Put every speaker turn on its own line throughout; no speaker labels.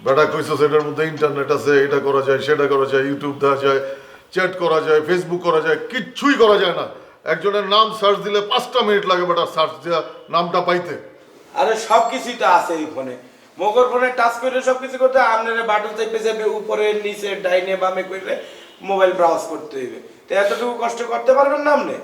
বেটা কইছো সেটার মধ্যে ইন্টারনেট আছে, এটা করা যায়, সেটা করা যায়, ইউটিউব দেওয়া যায়, চ্যাট করা যায়, ফেসবুক করা যায়, কিচ্ছুই করা যায় না। একজনের নাম সার্চ দিলে 5টা মিনিট লাগে বেটা সার্চ দেওয়া নামটা পাইতে।
আরে সব কিছুই তো আছে এই ফোনে। মোগর ফোনে টাচ করে সব কিছু করতে, আপনারা বাটন চেপে চেপে উপরে নিচে ডাইনে বামে করে মোবাইল ব্রাউজ করতে হইবে। তো এতটুকু কষ্ট করতে পারবেন না আপনি?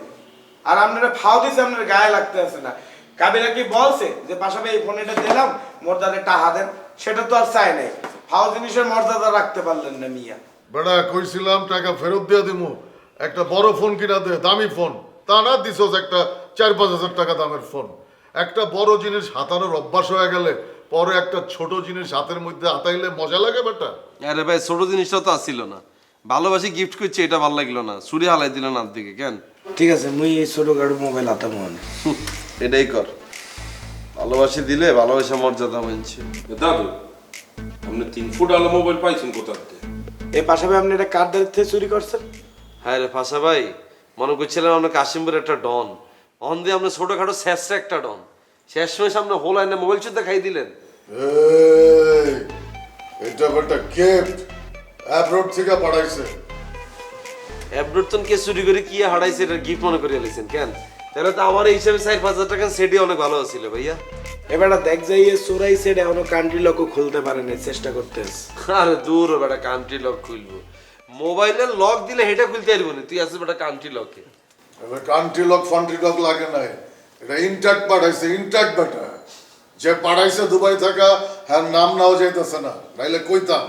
আর আপনারা ফাও দিছে, আপনার গায়ে লাগতে আছে না। কাবিরা কি বলছে যে পাশাপাশি এই ফোনটা দিলাম মর্যাদা টাহা দেন? সেটা তো আর চাই নাই। ফাও জিনিসের মর্যাদা রাখতে পারলেন না মিয়া।
বেটা কইছিলাম টাকা ফেরত দিয়ে দিমু, একটা বড় ফোন কিনা দে, দামি ফোন। তা না দিছস একটা 4-5 হাজার টাকা দামের ফোন। একটা বড় জিনিস হাতানোর অভ্যাস হয়ে গেলে পরে একটা ছোট জিনিস হাতের মধ্যে হাতাইলে মজা লাগে বেটা।
আরে ভাই ছোট জিনিসটা তো আসছিল না, ভালোবাসি গিফট করছে এটা ভালো লাগলো না, ছুরি হালাই দিল না দিকে কেন?
ঠিক আছে, মুই এই ছোটখাটো মোবাইল হাতে মন
এটাই কর, ভালোবাসি দিলে ভালোবাসা মর্যাদা মানছে।
দাদু আপনি 3 ফুট আলো মোবাইল পাইছেন কোথাতে?
এই পাশাপাশি আপনি এটা কার দায়িত্বে চুরি করছেন?
হ্যাঁ রে ফাঁসা ভাই, মনে করছিলাম আমরা কাশিমপুরের একটা ডন, অন দিয়ে আমরা ছোটখাটো শেষটা একটা ডন, শেষ সময় সামনে হোল আইনে মোবাইল চুদ্ধা খাই দিলেন।
এই, এটা বেটা গিফট অ্যাব্রোড থেকে পাঠাইছে।
অ্যাব্রোটন কে চুরি করে কি হারাইছে এটা গিফট মনে করে এলেছেন কেন? তাহলে তো আমার এই হিসাবে 4-5 হাজার টাকা সেটি অনেক ভালো ছিল ভাইয়া।
এবারে দেখ যাইয়ে চোরাই সেট এখনো কান্ট্রি লকও খুলতে পারেনি, চেষ্টা করতেছ।
আরে দূর ও বেটা, কান্ট্রি লক খুলবো? মোবাইলের লক দিলে হেটা খুলতে পারবো না, তুই আসিস বেটা কান্ট্রি লকে।
এবার কান্ট্রি লক ফান্ট্রি লক লাগে নাই, এটা ইনট্যাক্ট পাঠাইছে, ইনট্যাক্ট বেটা। যে পাঠাইছে দুবাই থাকা, হ্যাঁ নাম নাও যাইতেছে না, নাইলে কইতাম।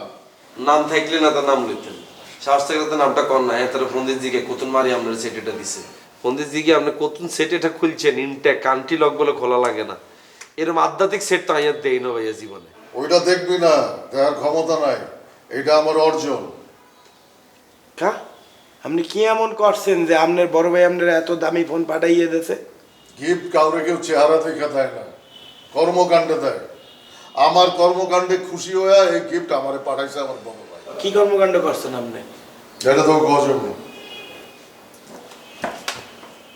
নাম থাকলে না তার নাম লইতেন, সাহস থাকলে তো নামটা কর না। হ্যাঁ তারা ফোন দিয়ে জিগে কতুন মারি আপনার সেট এটা দিছে, ফোন দিয়ে জিগে আপনি কতুন সেট এটা খুলছেন ইনট্যাক্ট, কান্ট্রি লক বলে খোলা লাগে না। এরকম আধ্যাত্মিক সেট তো আইয়ার দেই না ভাইয়া জীবনে।
ওইটা দেখবি না, দেখার ক্ষমতা নাই, এটা আমার অর্জন।
কা আপনি কি এমন করছেন যে আপনার বড় ভাই আপনার এত দামি ফোন পাঠাইয়ে দিয়েছে?
গিফট কাউরে কেউ চেহারা দেখে দেয় না, কর্মকাণ্ডে দেয়। আমার কর্মকাণ্ডে খুশি হয়ে এই গিফট আমারে পাঠাইছে আমার বড় ভাই।
কি কর্মকাণ্ড করছেন আপনি?
এটা তো গজব।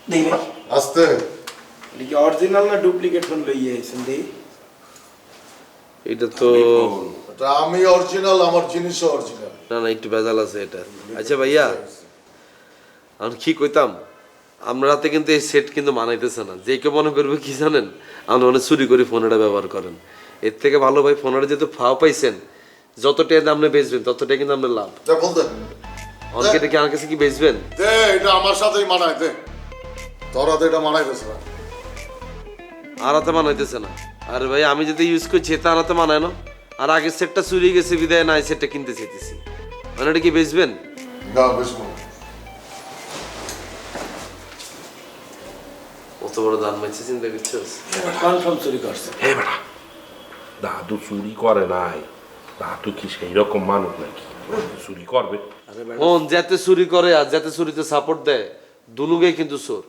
দেখি ভাই,
আস্তে
এটা কি অরিজিনাল না ডুপ্লিকেট ফোন লইয়ে আইছেন? দেখি।
এটা তো
এটা আমি অরিজিনাল, আমার জিনিসও অরিজিনাল।
না না একটু ভেজাল আছে এটা। আচ্ছা ভাইয়া আমি কি কইতাম, আমরা হাতে কিন্তু এই সেট কিন্তু মানাইতেছে না। যে কেউ মনে করবে কি জানেন, আপনি অনেক চুরি করে ফোনটা ব্যবহার করেন। এর থেকে ভালো ভাই ফোনটা যেহেতু ফাও পাইছেন, যত টাকা আপনি বেচবেন তত টাকা কিন্তু আপনার লাভ।
যা বল দে,
অনেকে দেখে আমার কাছে কি বেচবেন?
দে এটা আমার সাথেই মানায় দে। তোরা তো এটা মানাইতেছে না।
আর হাতে মানাইতেছে না? আরে ভাই আমি যদি ইউজ করছি তার হাতে মানায় না। আর আগের সেটটা চুরি গেছে বিদায় না, এই সেটটা কিনতে চাইতেছি, মানে এটা কি বেচবেন?
না বেশ না।
অত বড় দান মাইছে চিন্তা করছিস?
কনফার্ম চুরি করছে।
হে বেটা দাদু চুরি করে নাই, দাদু কি সেই রকম মানুষ নাকি চুরি করবে?
হন যাতে চুরি করে আর যাতে চুরিতে সাপোর্ট দেয়, দুনুগে কিন্তু চোর।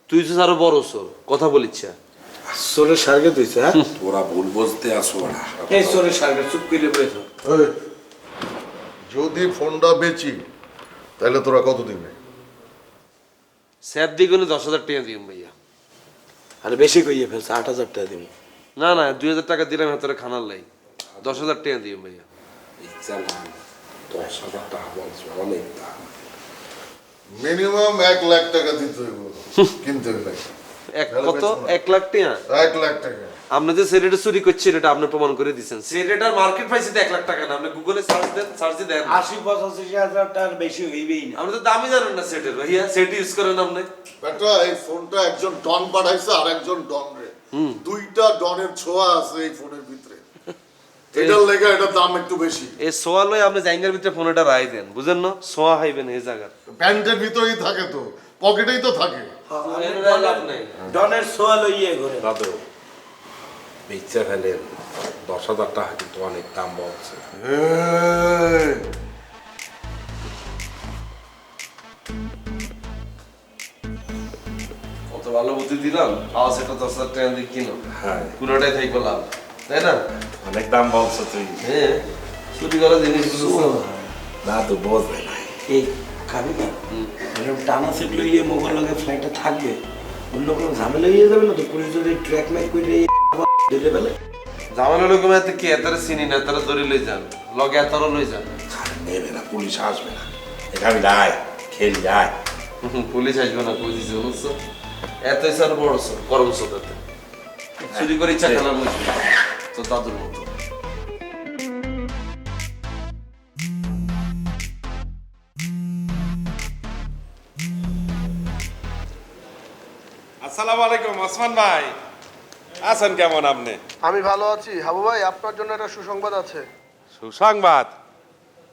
তুই তো আরো বড় চোর, কথা বলিচ্ছা।
চোরের সার্গে তুইছে? হ্যাঁ
তোরা ভুল বুঝতে আসো বেটা।
এই চোরের সার্গে চুপ করে বসে।
এই, যদি ফোনটা বেচি তাহলে তোরা কত দিবে?
স্যার দিগুনে 10,000 টাকা দিন ভাইয়া।
আরে বেশি কইয়ে ফেলছে, 8,000 টাকা দিব।
না না 2,000 টাকা দিলাম হাতের খানার লাই, 10,000 টাকা দিন ভাইয়া।
চালান 10,000 টাকা বলছো অনেক দাম।
মিনিমাম 1 লাখ টাকা দিতে হইব কিনতে গেলে।
এক কত? 1 লাখ টাকা?
1 লাখ টাকা।
আপনি যে সেরেটা চুরি করছেন এটা আপনি প্রমাণ করে দিচ্ছেন। সেরেটার মার্কেট প্রাইস 1 লাখ টাকা না, আপনি গুগলে সার্চ দেন, সার্চে দেন
80-85,000 টাকার বেশি হইবেই না।
আপনি তো দামই জানেন না সেটের ভাইয়া, সেট ইউজ করেন আপনি।
বেটা এই ফোনটা একজন ডন পাঠাইছে আর একজন ডন রে, দুইটা ডনের ছোঁয়া আছে এই ফোনের ভিতরে। এটার লেগে এটার দাম একটু বেশি।
এই সোয়া লই আপনি জাইঙ্গার ভিতরে ফোনটা রাই দেন, বুঝেন না? সোয়া হাইবেন এই জায়গা।
প্যান্টের ভিতরেই থাকে তো, পকেটেই তো থাকে।
ডনের সোয়া লইয়ে ঘুরে।
দাদু বেচে ফেলেন, 10,000 টাকা কিন্তু অনেক দাম বলছে।
এই,
কত ভালো বুদ্ধি দিলাম, আওয়াজ এটা 10,000 টাকা দিয়ে কিনো,
হ্যাঁ
পুরোটাই থাকবে লাভ, তাই না?
অনেক দাম বলছো তুই।
হ্যাঁ চুরি করা জিনিসগুলো
দাদু বোঝে নাই।
এই খাবি না? এরকম টানা সেট লইয়ে মোবাইল লগে ফ্লাইটে থাকবে, অন্য কোনো ঝামেলা হয়ে যাবে না তো? পুলিশ যদি ট্র্যাক ম্যাক করে দিলে বেলে
জামাল লোক এত কি এতারে চিনি না, এতারে ধরে লই যান, লগে এতারও লই যান।
আরে নেবে না, পুলিশ আসবে না। এটা আমি লাই খেলি লাই।
পুলিশ আসবে না, কই দিছে বুঝছো? এতই স্যার বড় স্যার, গরম সোদাতে চুরি করে ইচ্ছা খেলা বুঝবি তো দাদুর মতো।
আসসালামু আলাইকুম ওসমান ভাই, আছেন কেমন আপনি?
আমি ভালো আছি হাবু ভাই, আপনার জন্য একটা সুসংবাদ আছে।
সুসংবাদ?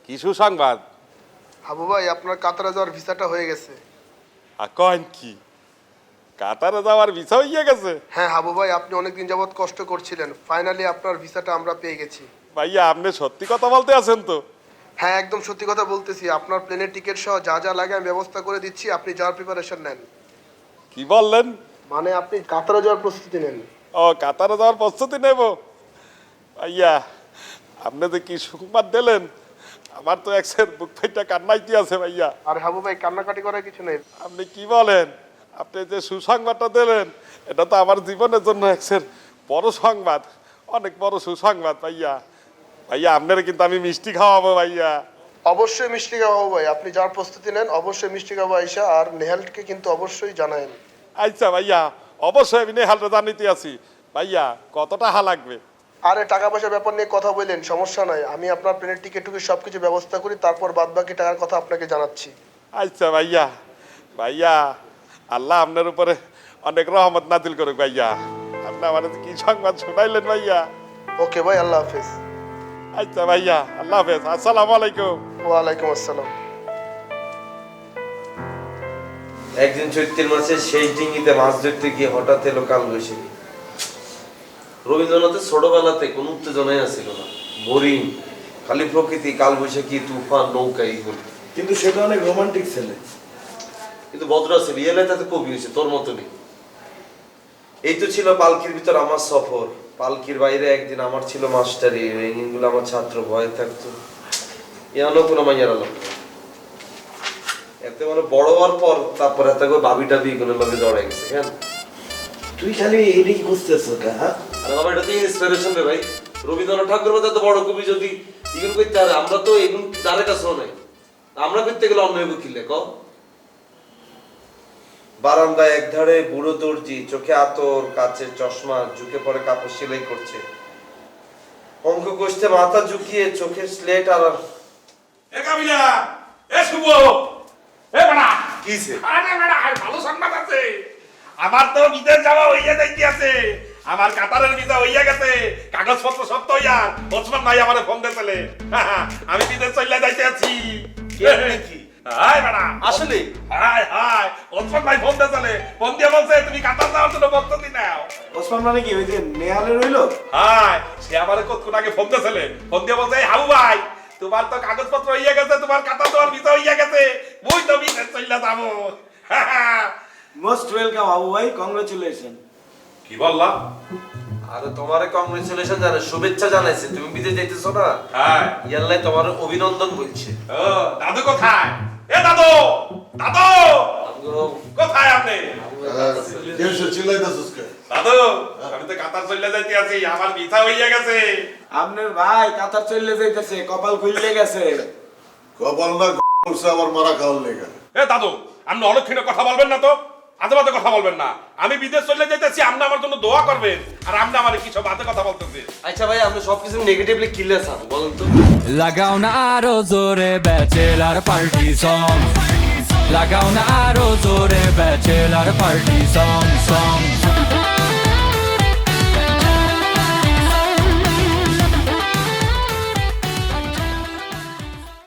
কি সুসংবাদ?
হাবু ভাই, আপনার কাতারে যাওয়ার ভিসাটা হয়ে গেছে।
কন কি কাতারে যাওয়ার ভিসা হইয়া গেছে?
হ্যাঁ হাবু ভাই, আপনি অনেকদিন যাবৎ কষ্ট করছিলেন, ফাইনালি আপনার ভিসাটা আমরা পেয়ে গেছি।
ভাইয়া আপনি সত্যি কথা বলতে আছেন তো?
হ্যাঁ একদম সত্যি কথা বলতেছি, আপনার প্লেনের টিকিট সহ যা যা লাগে আমি ব্যবস্থা করে দিচ্ছি, আপনি যাওয়ার প্রিপারেশন নেন।
কি বললেন?
মানে আপনি কাতারে যাওয়ার প্রস্তুতি নেন।
ও কাতারে যাওয়ার প্রস্তুতি নেব? ভাইয়া আপনি যে কি সংবাদ দিলেন, আমার তো একসের বুক ফাইটা কান্নাইতে আছে ভাইয়া।
আর হাবু ভাই, কান্নাকাটি করার কিছু নেই।
আপনি কি বলেন? আপনি যে সুসংবাদটা দিলেন এটা তো আমার জীবনের জন্য একসের বড় সংবাদ, অনেক বড় সুসংবাদ ভাইয়া। ভাইয়া আপনারা কিন্তু আমি মিষ্টি খাওয়াবো ভাইয়া।
অবশ্যই মিষ্টি খাওয়া হাবু ভাই, আপনি যাওয়ার প্রস্তুতি নেন, অবশ্যই মিষ্টি খাওয়া আইসা, আর নেহালকে কিন্তু অবশ্যই জানায়েন।
আচ্ছা ভাইয়া, অবশ্যই আমি নেহালটা জানিতে আছি। ভাইয়া কত টাকা লাগবে?
আরে টাকা পয়সার ব্যাপার নিয়ে কথা বললেন, সমস্যা নাই, আমি আপনার প্লেনের টিকিট টুকিট সব কিছু ব্যবস্থা করি, তারপর বাদ বাকি টাকার কথা আপনাকে জানাচ্ছি।
আচ্ছা ভাইয়া। ভাইয়া আল্লাহ আপনার উপরে অনেক রহমত নাজিল করুক ভাইয়া। আপনি আমার কি সংবাদ শুনাইলেন ভাইয়া।
ওকে ভাই, আল্লাহ হাফেজ।
আচ্ছা ভাইয়া, আল্লাহ হাফেজ, আসসালামু আলাইকুম।
ওয়ালাইকুম আসসালাম।
একদিন চৈত্র মাসে সেই ডিঙ্গিতে মাছ ধরতে গিয়ে হঠাৎ এলো কালবৈশাখী। রবীন্দ্রনাথের ছোটবেলাতে কোনো উত্তেজনাই আসছিল না, বোরিং, খালি প্রকৃতি, কালবৈশাখী, তুফান, নৌকা, এইগুলো।
কিন্তু সেটা অনেক রোমান্টিক ছেলে।
কিন্তু ভদ্র আছে, রিয়েলে তাতে কবি হয়েছে, তোর মতো নেই। এই তো ছিল পালকির ভিতর আমার সফর, পালকির বাইরে একদিন আমার ছিল মাস্টারি, রেঙ্গিংগুলো আমার ছাত্র ভয়ে থাকতো, এমনও কোনো মাইয়ার আলো এতে মানে বড় হওয়ার পর তারপর এত ভাবি টাবি কোনো লোকে জড়াই গেছে। কেন
তুই খালি এটাই খুঁজতেছ? হ্যাঁ,
আরে বাবা, এটা তো ইন্সপিরেশন রে ভাই। রবীন্দ্রনাথ ঠাকুর মতো এত বড় কবি যদি এগুলো করতে পারে, আমরা তো এগুলো তার কাছেও নাই, আমরা করতে গেলে অন্য কিনলে ক। বারান্দায় এক ধারে বুড়ো দর্জি, চোখে আতর, কাচে চশমা, ঝুঁকে পড়ে কাপড় সেলাই করছে, অঙ্ক কষতে মাথা ঝুঁকিয়ে, চোখের স্লেট আর
এ কাবিলা, এ শুভ, এ বাড়া
কিছে।
আরে বাড়া, আর ভালো সংবাদ আছে। আমার তো বিদেশ যাওয়া হইয়া যাইতে আছে, আমার কাতারের ভিসা হইয়া গেছে, কাগজপত্র সব তো হইয়া। ওসমান ভাই আমারে ফোন দিয়েছিলে, আমি বিদেশ চলে যাইতে আছি।
কেমনে কি?
হাই বাড়া,
আসলে
হাই হাই, ওসমান ভাই ফোন দিয়েছিলে, ফোন দিয়ে বলছে তুমি কাতার যাওয়ার জন্য প্রস্তুতি নাও।
ওসমান মানে কি ওই যে নেহালের হইলো?
হাই, সে আমারে কতক্ষণ আগে ফোন দিয়েছিলে, ফোন দিয়ে বলছে হাবু ভাই তোমার তো কাগজপত্র হইয়া গেছে, তোমার কাতার যাওয়ার ভিসা হইয়া গেছে, মুই তো বিদেশ চলে যাবো।
মোস্ট ওয়েলকাম হাবু ভাই, কংগ্রাচুলেশন।
কি বললাম?
আরে তোমারে কংগ্রেচুলেশন জানাই, শুভেচ্ছা জানাইছে, তুমি বিদেশ যাইতেছো না,
হ্যাঁ।
ইয়াল্লাই তোমার অভিনন্দন বলছে।
ও দাদু কোথায়? এ দাদু, দাদু কোথায় আপনি?
চিল্লাইতেছিস কে?
দাদু আমি তো কাতার চলে যাইতে আছি, আমার ভিসা হইয়া গেছে।
আপনার ভাই কাতার চলে যাইতেছে, কপাল খুললে গেছে।
কপাল না করছে আমার মারা খাওয়ার লেগে।
এ দাদু আপনি অলক্ষণে কথা বলবেন না তো, আজে বাজে কথা বলবেন না। আমি বিদেশ চলে যাইতেছি, আপনি আমার জন্য দোয়া করবেন, আর আপনি আমার কি সব বাজে কথা বলতেছে।
আচ্ছা ভাই, আপনি সবকিছু নেগেটিভলি কিনলে চান, বলেন তো।
লাগাও না আরো জোরে ব্যাচেলার পার্টি সং, লাগাও না আরো জোরে ব্যাচেলার পার্টি সং।